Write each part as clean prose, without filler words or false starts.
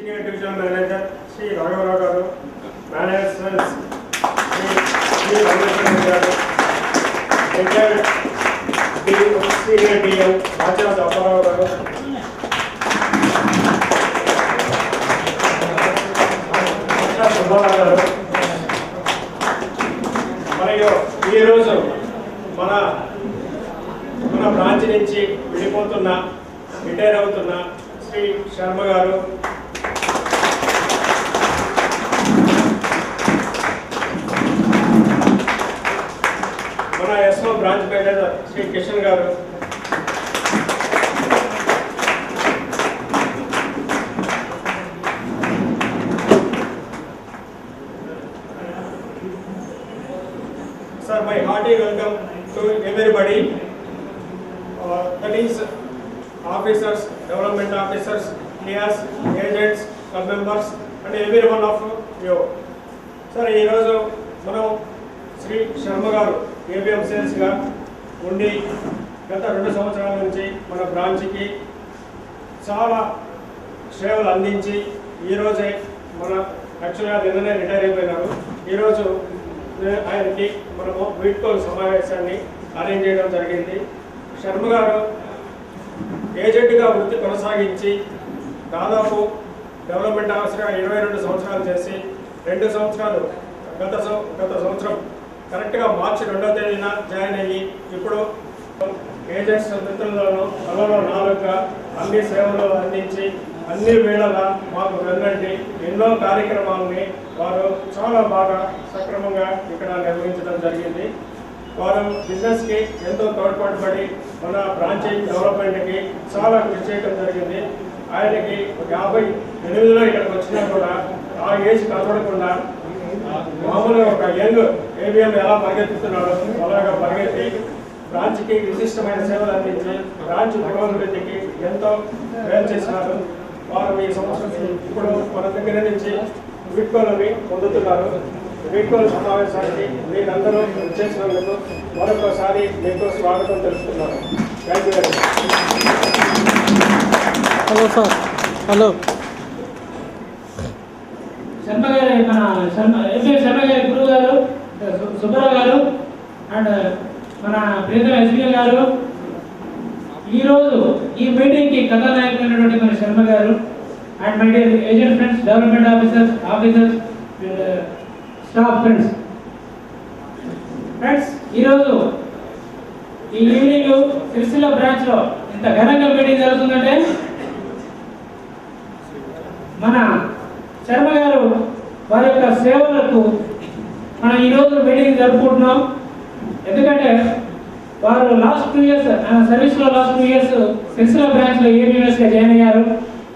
Senior divisional manager Shri రాఘవరావు గారు, managers Shri Rameshwara గారు, రిటైర్డ్ సీనియర్ డిఎం ఆచార్య అప్పారావు గారు, సుబ్బారావు గారు, మరియు ఈరోజు మన బ్రాంచ్ నుంచి వెళ్ళిపోతున్న రిటైర్ అవుతున్న శ్రీ శర్మ గారు, మన SO branch manager Shri Kishan గారు, Sir, my hearty welcome to everybody, that is officers, development officers, peers, agents, club members and every one of you. Sir, ee roju manam Sri Sharma garu ABM sales ga undi gata 2 సంవత్సరాల నుంచి మన branch కి చాలా సేవలు అందించి ఈ రోజే మన యాక్చువల్గా నిన్ననే రిటైర్ అయిపోయినారు. ఈరోజు ఆయనకి మనము వీడ్కోలు సమావేశాన్ని అరేంజ్ చేయడం జరిగింది. శర్మ గారు ఏజెంట్గా వృత్తి కొనసాగించి దాదాపు డెవలప్మెంట్ ఆఫీసర్గా 22 సంవత్సరాలు చేసి 2 సంవత్సరాలు గత సంవత్సరం కరెక్ట్గా మార్చి 2వ తేదీన జాయిన్ అయ్యి ఇప్పుడు ఏజెంట్స్ మిత్రులను అలలో 4గా అన్ని సేవలు అందించి అన్ని వేళలా మాకు వెన్నంటి ఎన్నో కార్యక్రమాలని వారు చాలా బాగా సక్రమంగా ఇక్కడ నిర్వహించడం జరిగింది. వారు బిజినెస్కి ఎంతో తోడ్పాటుపడి మన బ్రాంచ్ డెవలప్మెంట్కి చాలా కృషి చేయడం జరిగింది. ఆయనకి 58లో ఇక్కడికి వచ్చినా కూడా ఆ ఏజ్ కనబడకుండా మామూలుగా ఒక యంగ్ ఏబిఎం ఎలా పరిగెత్తుతున్నాడో అలాగా పరిగెత్తి బ్రాంచ్కి విశిష్టమైన సేవలు అందించి బ్రాంచ్ పురోభివృద్ధికి ఎంతో మేలు చేసినారు. వారు ఈ సంవత్సరం ఇప్పుడు మన దగ్గర నుంచి వీడ్కోలని పొందుతున్నారు. వీడ్కోలు సమావేశానికి మీరందరూ చేసినందుకు మరొకసారి మీకు స్వాగతం తెలుపుతున్నాను. Thank you very much. Hello sir. Hello Sharma గారు, మన శర్మ గారి గురువు గారు సుబ్బారావు గారు అండ్ మన ప్రియతమ ఎస్పీ గారు, ఈరోజు ఈ మీటింగ్కి కథానాయకులైనటువంటి మన శర్మ గారు and my dear agent friends, development officers, staff friends, ఈరోజు ఈ ఈవినింగ్ సిరిసిల్ల బ్రాంచ్లో ఇంత ఘనంగా మీటింగ్ జరుగుతుందంటే మన శర్మ గారు వారి యొక్క సేవలకు మనం ఈరోజు మీటింగ్ జరుపుకుంటున్నాం. ఎందుకంటే వారు లాస్ట్ 2 years సర్వీస్లో లాస్ట్ 2 years సిరిసిల్ల బ్రాంచ్లో ఏబిఎంఎస్గా జాయిన్ అయ్యారు.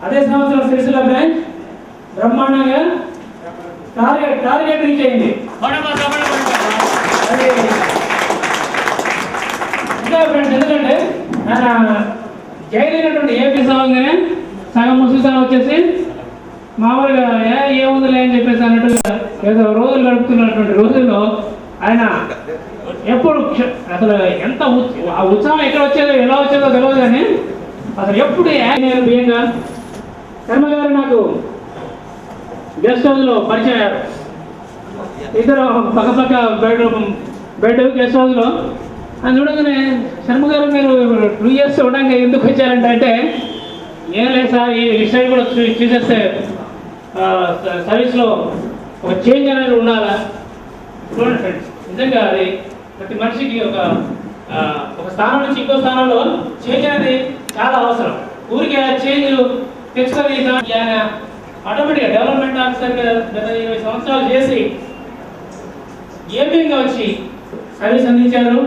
అదే సంవత్సరం సిరిసిల్ల బ్రాంచ్ బ్రహ్మాండంగా టార్గెట్ రీచ్ అయింది. ఇంకా ఫ్రెండ్స్, ఎందుకంటే ఆయన జాయిన్ అయినటువంటి ఏపీ సమంగానే సగం ముస్లిం వచ్చేసి మామూలుగా ఏముందిలే అని చెప్పేసి అన్నట్టుగా ఏదో రోజులు గడుపుతున్నటువంటి రోజుల్లో ఆయన ఎప్పుడు అసలు ఎంత ఉత్సాహం ఎక్కడ వచ్చేదో ఎలా వచ్చేదో తెలియదు, కానీ అసలు ఎప్పుడు బియ్యంగా శర్మ గారు నాకు గెస్ట్ హౌస్లో పరిచయం అయ్యారు. ఇద్దరు పక్కపక్క బెడ్ గెస్ట్ హౌస్లో అని చూడగానే శర్మ గారు మీరు 2 years ఉండగా ఎందుకు వచ్చారంటే ఏం లేదు సార్, ఈ విషయం కూడా చూసేస్తే సర్వీస్లో ఒక చేంజ్ అనేది ఉండాలా. చూడండి ఫ్రెండ్స్, నిజంగా అది ప్రతి మనిషికి ఒక స్థానం నుంచి ఇంకో స్థానంలో చేంజ్ అనేది చాలా అవసరం. ఊరికి ఆ చేంజ్ తెచ్చుకొని ఆయన ఆటోమేటిక్గా డెవలప్మెంట్ ఆఫీసర్గా గత 20 సంవత్సరాలు చేసి ఏపీగా వచ్చి సర్వీస్ అందించారు.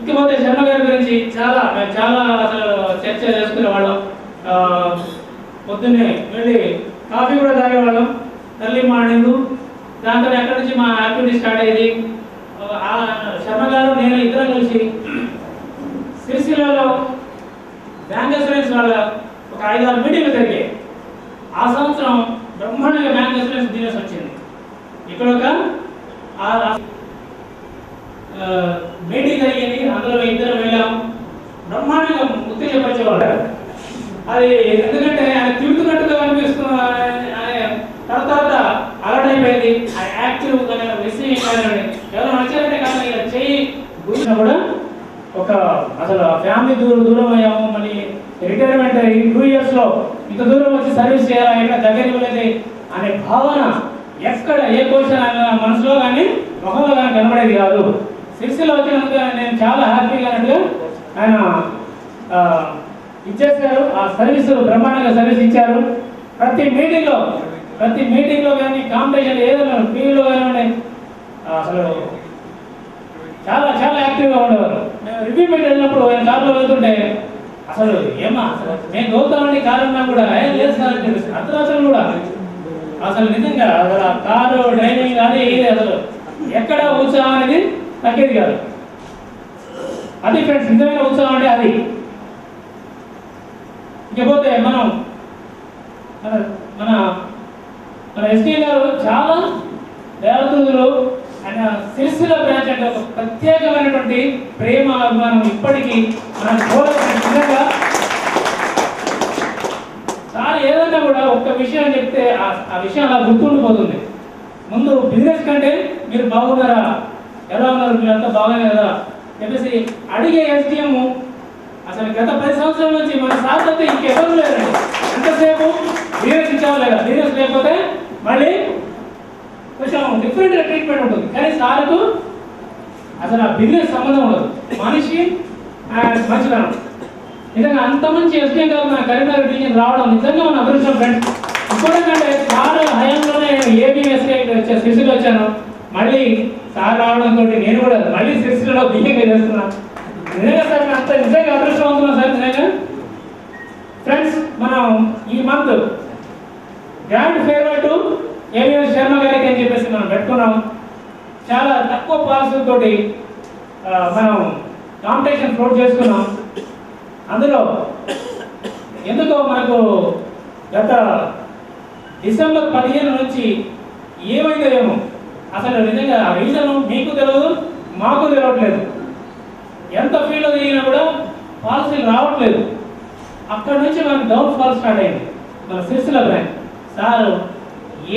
ఇంకపోతే శర్మ గారి గురించి మేము చాలా అసలు చర్చ చేసుకునేవాళ్ళం. పొద్దున్నే వెళ్ళి కాఫీ కూడా తాగేవాళ్ళం ఎర్లీ మార్నింగ్. దాంతో ఎక్కడి నుంచి మా యాక్టివిటీ స్టార్ట్ అయ్యేది. శర్మ గారు నేను ఇద్దరం కలిసి సిరిసిల్లలో బ్యాంక్ అసూరెన్స్ వాళ్ళ ఒక 5-6 మీటింగ్లు జరిగాయి. ఆ సంవత్సరం బ్రహ్మాండంగా బ్యాంక్ అసూరెన్స్ బిజినెస్ వచ్చింది. ఇక్కడ ఒక మీటింగ్ జరిగింది, అందులో ఇద్దరం వెళ్ళాం. బ్రహ్మాండంగా ఉత్తేజపరిచేవాళ్ళు. అది ఎందుకంటే ఆయన తిడుతున్నట్టుగా ఫ్యామిలీ దూరం అయ్యాము, మళ్ళీ రిటైర్మెంట్ ఈ 2 yearsలో ఇంత దూరం వచ్చి సర్వీస్ చేయాలా, ఎక్కడ దగ్గర ఇవ్వలేదు అనే భావన ఎక్కడ ఏ క్వశ్చన్ మనసులో కానీ ముఖంలో కానీ కనబడేది కాదు. సిరిసిల్ల వచ్చినందుకు నేను చాలా హ్యాపీగా అన్నట్టుగా ఆయన ఇచ్చేసారు. ఆ సర్వీస్ బ్రహ్మాండంగా సర్వీస్ ఇచ్చారు. ప్రతి మీటింగ్లో కానీ కాంపిటీషన్ ఏదైనా టీవీలో కానీ అసలు చాలా చాలా యాక్టివ్గా ఉండేవారు. మేము రివ్యూ మీట్ వెళ్ళినప్పుడు ఆయన కార్లో వెళ్తుంటే అసలు అసలు మేము దోతామని కారణం కూడా లేదు సార్ అని చెప్పేసి అర్ధరాత్రులు కూడా అసలు నిజంగా అసలు ఆ కారు డ్రైవింగ్ కానీ ఏది అసలు ఎక్కడ ఉత్సాహం అనేది తగ్గేది కాదు. అది ఫ్రెండ్స్ నిజమైన ఉత్సాహం అంటే అది. ఇకపోతే మన ఎస్టీ గారు చాలా దేవతలు ఆయన సిరిసిల్ల బ్రాంచ్ అంటే ఒక ప్రత్యేకమైనటువంటి ప్రేమ అభిమానం ఇప్పటికీ మనం నిజంగా సార్ ఏదన్నా కూడా ఒక్క విషయం చెప్తే ఆ విషయం అలా గుర్తుండిపోతుంది. ముందు బిజినెస్ కంటే మీరు బాగున్నారా, ఎలా ఉన్నారు, మీరంతా బాగానే కదా చెప్పేసి అడిగే ఎస్డిఎం అసలు గత 10 సంవత్సరాల నుంచి మన సార్ అయితే ఇంకెవరు లేరండి. ఎంతసేపు బిజినెస్ ఇచ్చాము లేదా, బిజినెస్ లేకపోతే మళ్ళీ కొంచెం డిఫరెంట్ ట్రీట్మెంట్ ఉంటుంది. కానీ సార్కు అసలు ఆ బిజినెస్ సంబంధం ఉండదు, మనిషి మంచిదనం. నిజంగా అంత మంచి ఎస్డిఎం గారు మన కరీంనగర్ డివిజన్ రావడం నిజంగా మన అదృష్టం ఫ్రెండ్స్. ఇప్పుడంటే సార్ హయాంలోనే ఏబిఎస్ఏ సిరిసిల్ల వచ్చాను. మళ్ళీ సార్ రావడంతో నేను కూడా మళ్ళీ సిరిసిల్లలో బియ్యంగా చేస్తున్నాను. నిజంగా సార్ అంత నిజంగా అదృష్టవంతున్నా సార్. నిజంగా ఫ్రెండ్స్ మనం ఈ month grand farewell to AVS Sharma గారికి అని చెప్పేసి మనం పెట్టుకున్నాం. చాలా తక్కువ పాలసీ తోటి మనం కాంపిటీషన్ ఫ్లోట్ చేసుకున్నాం. అందులో ఎందుకో మనకు గత డిసెంబర్ 15 నుంచి ఏమైందో ఏమో అసలు నిజంగా ఆ రీజన్ మీకు తెలియదు, మాకు తెలియట్లేదు. ఎంత ఫీల్డ్లో తిరిగినా కూడా పాలసీలు రావట్లేదు. అక్కడి నుంచి మనకు డౌన్ ఫాల్ స్టార్ట్ అయింది మన సిరిసిల్ల బ్రాంచ్. సార్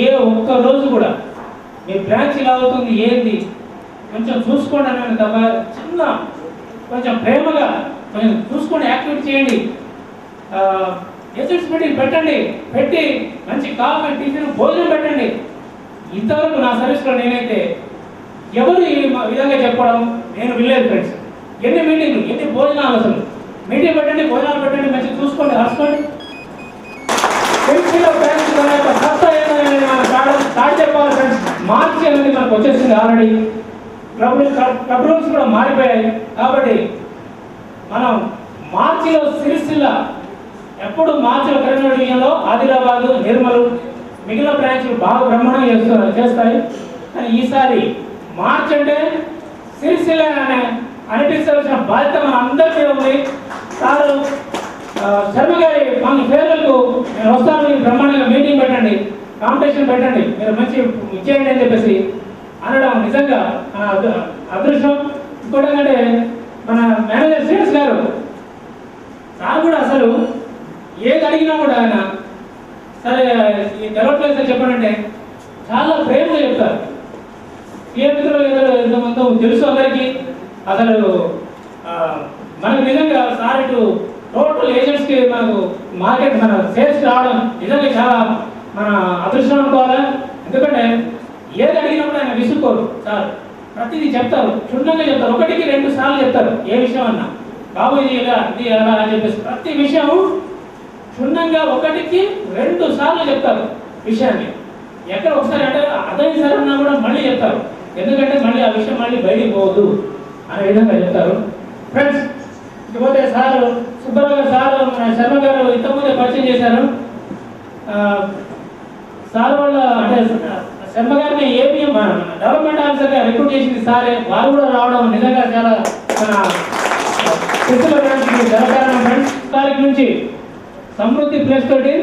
ఏ ఒక్క రోజు కూడా మీ బ్రాంచ్ ఇలా అవుతుంది ఏంటి కొంచెం చూసుకోండి అని తప్ప చిన్న కొంచెం ప్రేమగా కొంచెం చూసుకోండి, యాక్టివేట్ చేయండి, ఏజెంట్స్ మీటింగ్ పెట్టండి, పెట్టి మంచి కాఫీ టిఫిన్ భోజనం పెట్టండి. ఇంతవరకు నా సర్వీస్లో నేనైతే ఎవరు ఈ విధంగా చెప్పడం నేను వినలేదు ఫ్రెండ్స్. ఎన్ని మీటింగ్లు, ఎన్ని భోజనాలు, అసలు మీటింగ్ పెట్టండి, భోజనాలు పెట్టండి, మంచిగా చూసుకోండి, హస్కోండి. స్టార్ట్ చెప్పాలి ఫ్రెండ్స్. మార్చి అనేది మనకు వచ్చేసింది ఆల్రెడీ. క్లబ్ రూమ్స్ కూడా మారిపోయాయి. కాబట్టి మనం మార్చిలో సిరిసిల్ల ఎప్పుడు మార్చిలో కరీంనగర్ డివిజన్లో ఆదిలాబాద్, నిర్మల్ మిగిలిన బ్రాంచ్లు బాగా బ్రహ్మాండంగా చేస్తాయి. కానీ ఈసారి మార్చ్ అంటే సిరిసిల్ల అనిపించవలసిన బాధ్యత మన అందరికీ ఉంది. సారు శర్మ గారి మన ఫేర్వెల్కు నేను వస్తాను, మీరు బ్రహ్మాండంగా మీటింగ్ పెట్టండి, కాంపిటీషన్ పెట్టండి, మీరు మంచి ఇచ్చేయండి అని చెప్పేసి అనడం నిజంగా మన అదృష్టం. ఇంకోటి ఏంటంటే మన మేనేజర్ శ్రీనివాస్ గారు సార్ కూడా అసలు ఏది అడిగినా కూడా ఆయన సరే ఈ తెలవట్లేదు సార్ చెప్పండి చాలా ప్రేమగా చెప్తారు. ఏ మిత్రులు ఎంతమందో తెలుసు అందరికీ. అసలు మనకు నిజంగా సార్ ఇటు టోటల్ ఏజెంట్స్కి మనకు మార్కెట్ మన సేల్స్ రావడం నిజంగా చాలా మన అదృష్టం అనుకోవాలా. ఎందుకంటే ఏది అడిగినప్పుడు ఆయన విసుక్కోరు సార్, ప్రతిదీ చెప్తారు, క్షుణ్ణంగా చెప్తారు, 1-2 సార్లు చెప్తారు. ఏ విషయం అన్నా బాబు ఇది ఇలా ఇది ఎలా అని చెప్పేసి ప్రతి విషయం క్షుణ్ణంగా 1-2 సార్లు చెప్తారు విషయాన్ని. ఎక్కడ ఒకసారి అంటే అర్థం సార్ అన్నా కూడా మళ్ళీ చెప్తారు. ఎందుకంటే మళ్ళీ ఆ విషయం మళ్ళీ బయటికి పోవద్దు అనే విధంగా చెప్తారు ఫ్రెండ్స్. ఇకపోతే సార్ సుబ్బారావు గారు సార్ మన శర్మ గారు ఇంతకుముందే పరిచయం చేశారు. సార్ వాళ్ళ అంటే శర్మ గారిని ఏపీఎం డెవలప్మెంట్ ఆఫీసర్గా రిక్రూట్ చేసింది సారే. వారు కూడా రావడం నిజంగా చాలా మన సిరిసిల్ల బ్రాంచ్కి జరగడం ఫ్రెండ్స్. తారీఖు నుంచి సమృద్ధి ప్లేస్ తోటి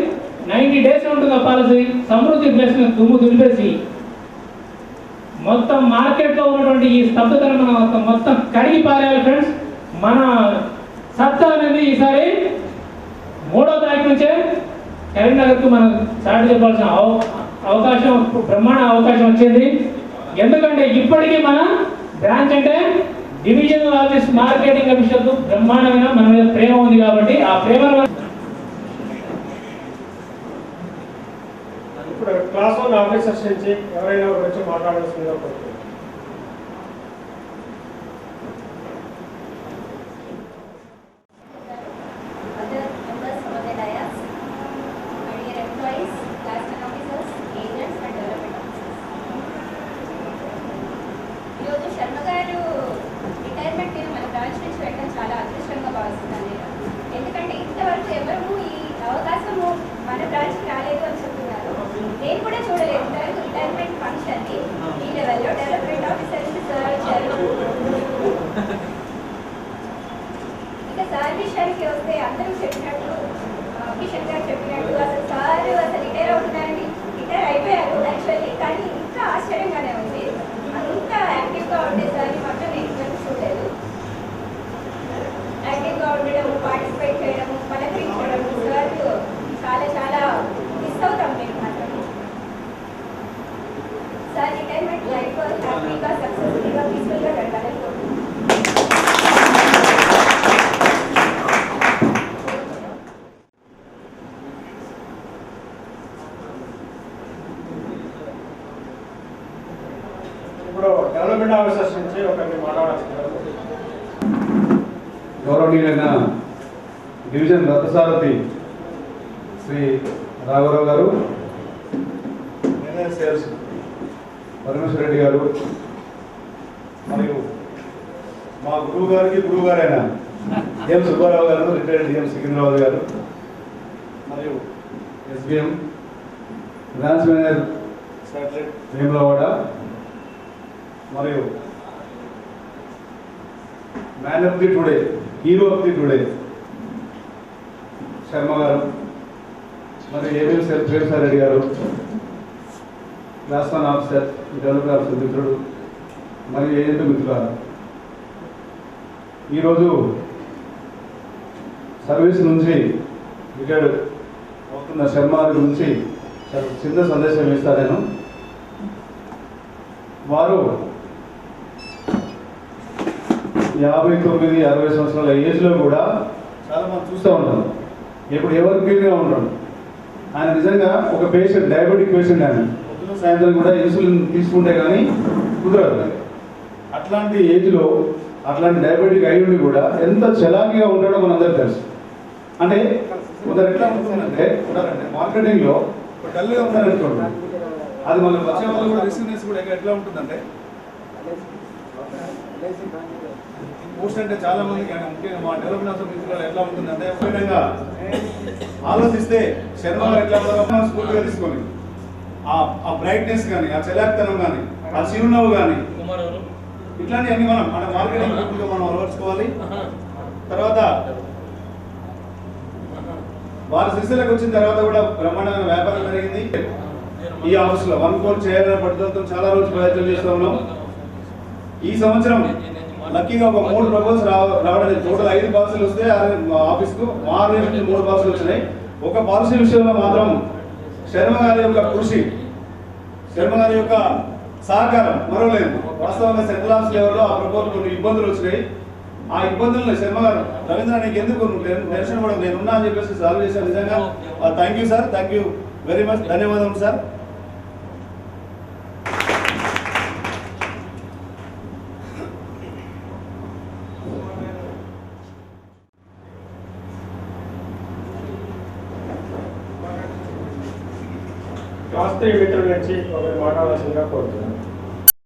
90 days ఉంటుంది ఆ పాలసీ. సమృద్ధి ప్లేస్ దుమ్ము దులిపేసి మొత్తం మార్కెట్లో ఉన్నటువంటి ఈ స్తబ్దతను మనం మొత్తం కడిగి పారేయాలి ఫ్రెండ్స్. మన సత్తా అనేది ఈసారి 3వ తారీఖు నుంచే కరీంనగర్కు మనం స్టార్ట్ చెప్పాల్సిన అవకాశం బ్రహ్మాండ అవకాశం వచ్చింది. ఎందుకంటే ఇప్పటికీ మన బ్రాంచ్ అంటే డివిజనల్ ఆఫీస్ మార్కెటింగ్ ఆఫీసర్కు బ్రహ్మాండమైన మన మీద ప్రేమ ఉంది కాబట్టి ఆ ప్రేమను ఇప్పుడు క్లాస్ 1 ఆఫీసర్స్ నుంచి ఎవరైనా వచ్చి మాట్లాడాల్సిందిగా కోరుతున్నాను. other members of the dais, my dear employees, class 1 officers, agents and development officers. ఈరోజు శర్మ గారు రిటైర్మెంట్ మీద మన బ్రాంచ్ నుంచి వెళ్ళడం చాలా అదృష్టంగా భావిస్తున్నాను నేను. ఎందుకంటే ఇంతవరకు ఎవరు ఈ అవకాశము మన బ్రాంచ్కి రాలేదు అని చెప్తున్నారు. నేను కూడా చూడలేదు ఇంతవరకు రిటైర్మెంట్ ఫంక్షన్ని ఈ లెవెల్లో డెవలప్మెంట్ ఆఫీసర్ నుంచి సార్ వచ్చారు. ఇక సార్ విషయానికి వస్తే అందరూ చెప్పినట్టు కిషన్ గారు చెప్పినట్టు అసలు సార్ అసలు రిటైర్ అవుతున్నారని రిటైర్ అయిపోయారు యాక్చువల్లీ, కానీ ఇంకా ఆశ్చర్యంగానే ఉంది. అంత యాక్టివ్గా ఉండే సార్ని మాత్రం నేను ఇంతవరకు చూడలేదు. యాక్టివ్గా ఉండడము, పార్టిసిపేట్ చేయడము, పలకరించడము, సార్ చాలా చాలా మిస్ అవుతాం మేము మాత్రం. సార్ రిటైర్మెంట్ లైఫ్ హ్యాపీగా సక్సెస్ఫుల్గా పీస్ఫుల్గా గడపాలని కోరుకుంటున్నాను. ఇప్పుడు డెవలప్మెంట్ ఆఫీసర్స్ నుంచి ఒకరిని మాట్లాడాల్సిందిగా గౌరవనీయులైన డివిజన్ రథసారథి శ్రీ రాఘవరావు గారు, సేల్స్ పరమేశ్వర రెడ్డి గారు, మరియు మా గురువు గారైన ఎం సుబ్బారావు గారు, రిటైర్డ్ ఎం సికింద్రాబాద్ గారు, మరియు SBM branch manager satellite Vemulawada, మరియు man of the today, hero of the today Sharma గారు, మరియు ఏబిఎం సెల్ ప్రేమసార్ రెడ్డి గారు, క్లాస్ 1 ఆఫీసర్, డెవలప్మెంట్ ఆఫీసర్ మిత్రుడు మరియు ఏజెంట్ మిత్రులారా, ఈరోజు సర్వీస్ నుంచి రిటైర్డ్ అవుతున్న శర్మ గారి గురించి చిన్న సందేశం ఇస్తాను నేను. వారు 59-60 సంవత్సరాల ఏజ్లో కూడా చాలా మంది చూస్తూ ఉంటాం. ఇప్పుడు ఎవరు క్లీన్గా ఉంటాం. ఆయన నిజంగా ఒక పేషెంట్, డయాబెటిక్ పేషెంట్. ఆయన పొద్దున సాయంత్రం కూడా ఇన్సులిన్ తీసుకుంటే కానీ కుదరదు. అట్లాంటి ఏజ్లో అట్లాంటి డయాబెటిక్ అయ్యుండి కూడా ఎంత చలాకీగా ఉంటాడో మనందరికీ తెలుసు. అంటే కొందరు ఎట్లా ఉంటుందంటే మార్కెటింగ్లో డల్గా ఉన్నారనుకోండి, అది మనం వచ్చే వాళ్ళు కూడా రిసీవ్నెస్ కూడా ఎట్లా ఉంటుందంటే పోస్ట్ అంటే చాలా మందికి ముఖ్యంగా మా డెవలప్మెంట్ ఆఫీసర్ మిత్రులు ఎట్లా ఉంటుందంటే విధంగా ఆలోచిస్తే శర్మ గారు ఎట్లా ఉన్నారో స్ఫూర్తిగా తీసుకొని ఆ బ్రైట్నెస్ కానీ, ఆ చలాక్తనం కానీ, ఆ చిరునవ్వు కానీ, ఇట్లాంటివన్నీ మన మార్కెటింగ్ పీపుల్గా మనం అలవర్చుకోవాలి. తర్వాత వారి శిష్యులకు వచ్చిన తర్వాత కూడా బ్రహ్మాండమైన వ్యాపారం జరిగింది. ఈ ఆఫీస్లో 1 crore చేయాలనే పట్టుదలతో చాలా రోజులు ప్రయత్నం చేస్తూ ఉన్నాం. ఈ సంవత్సరం లక్కీగా ఒక 3 ప్రపోజల్స్ రావడం, టోటల్ 5 పాలసీలు వస్తే ఆఫీస్కు 6 నుంచి 3 పాలసీలు వచ్చినాయి. ఒక పాలసీ విషయంలో మాత్రం శర్మ గారి యొక్క కృషి, శర్మ గారి యొక్క సహకారం మరోలేదు. వాస్తవంగా సెంట్రల్ ఆఫీస్ లెవెల్లో ఆ ప్రపోజల్ కొన్ని ఇబ్బందులు వచ్చినాయి. ఆ ఇబ్బందులను శర్మ గారు, రవీంద్ర నీకు ఎందుకు టెన్షన్ కూడా నేనున్నా అని చెప్పేసి సాల్వ్ చేశాను. నిజంగా thank you sir, thank you very much, ధన్యవాదాలు సార్. క్లాస్ 3 మిత్రుల నుంచి ఒకరు మాట్లాడాల్సిందిగా కోరుతున్నాను.